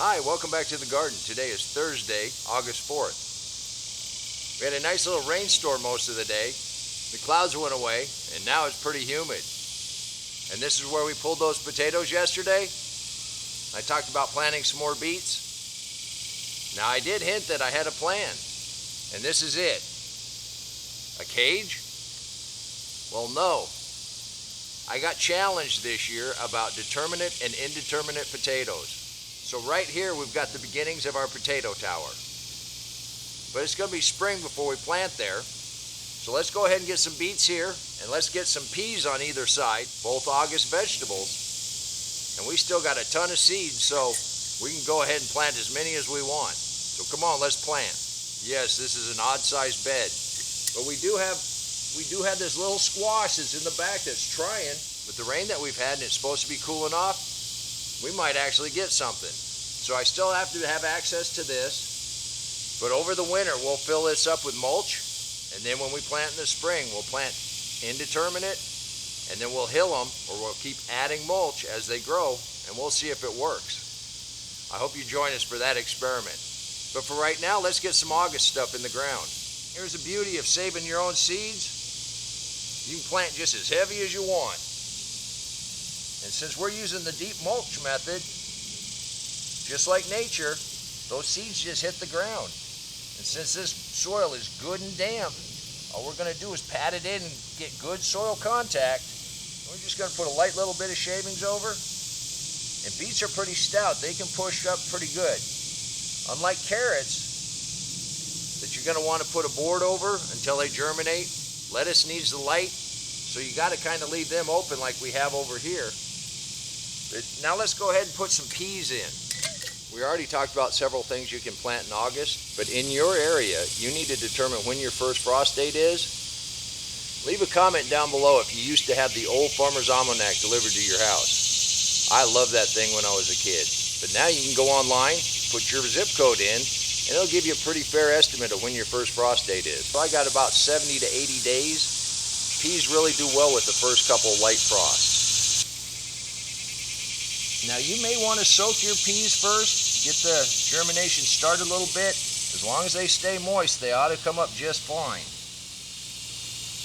Hi, welcome back to the garden. Today is Thursday, August 4th. We had a nice little rainstorm most of the day. The clouds went away, and now it's pretty humid. And this is where we pulled those potatoes yesterday. I talked about planting some more beets. Now I did hint that I had a plan, and this is it. A cage? Well, no. I got challenged this year about determinate and indeterminate potatoes. So right here we've got the beginnings of our potato tower. But it's going to be spring before we plant there. So let's go ahead and get some beets here, and let's get some peas on either side, both August vegetables. And we still got a ton of seeds, so we can go ahead and plant as many as we want. So come on, let's plant. Yes, this is an odd-sized bed. But we do have this little squash that's in the back that's trying. With the rain that we've had and it's supposed to be cooling off, we might actually get something. So I still have to have access to this. But over the winter, we'll fill this up with mulch. And then when we plant in the spring, we'll plant indeterminate. And then we'll hill them, or we'll keep adding mulch as they grow. And we'll see if it works. I hope you join us for that experiment. But for right now, let's get some August stuff in the ground. Here's the beauty of saving your own seeds. You can plant just as heavy as you want. And since we're using the deep mulch method, just like nature, those seeds just hit the ground. And since this soil is good and damp, all we're going to do is pat it in and get good soil contact. We're just going to put a light little bit of shavings over. And beets are pretty stout. They can push up pretty good. Unlike carrots, that you're going to want to put a board over until they germinate. Lettuce needs the light, so you got to kind of leave them open like we have over here. But now let's go ahead and put some peas in. We already talked about several things you can plant in August, but in your area, you need to determine when your first frost date is. Leave a comment down below if you used to have the old Farmer's Almanac delivered to your house. I loved that thing when I was a kid. But now you can go online, put your zip code in, and it'll give you a pretty fair estimate of when your first frost date is. So I got about 70 to 80 days. Peas really do well with the first couple light frosts. Now you may want to soak your peas first, get the germination started a little bit. As long as they stay moist, they ought to come up just fine.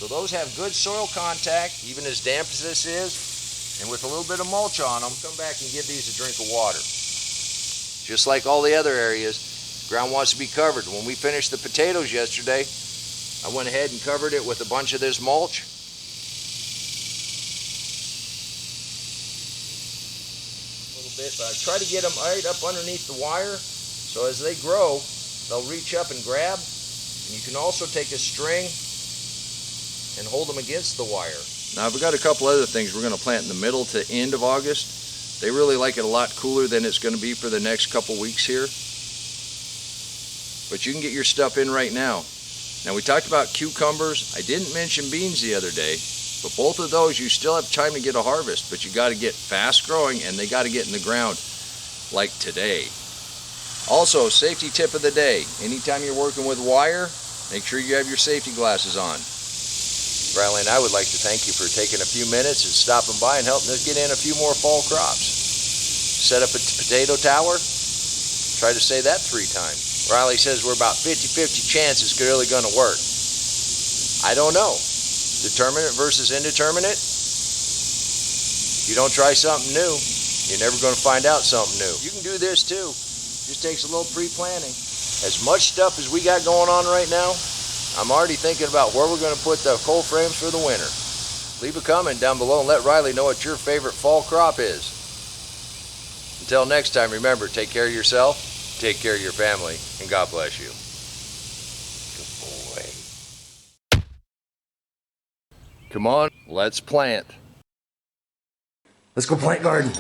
So those have good soil contact, even as damp as this is, and with a little bit of mulch on them. Come back and give these a drink of water. Just like all the other areas, the ground wants to be covered. When we finished the potatoes yesterday, I went ahead and covered it with a bunch of this mulch. Bit, but I try to get them right up underneath the wire, so as they grow, they'll reach up and grab. And you can also take a string and hold them against the wire. Now I've got a couple other things we're going to plant in the middle to end of August. They really like it a lot cooler than it's going to be for the next couple weeks here. But you can get your stuff in right now. Now we talked about cucumbers. I didn't mention beans the other day. But both of those, you still have time to get a harvest, but you got to get fast growing and they got to get in the ground like today. Also, safety tip of the day. Anytime you're working with wire, make sure you have your safety glasses on. Riley and I would like to thank you for taking a few minutes and stopping by and helping us get in a few more fall crops. Set up a potato tower. Try to say that 3 times. Riley says we're about 50-50 chance it's really going to work. I don't know. Determinate versus indeterminate. If you don't try something new, you're never going to find out something new. You can do this too. Just takes a little pre-planning. As much stuff as we got going on right now, I'm already thinking about where we're going to put the cold frames for the winter. Leave a comment down below and let Riley know what your favorite fall crop is. Until next time, remember, take care of yourself, take care of your family, and God bless you. Come on, let's plant. Let's go plant garden.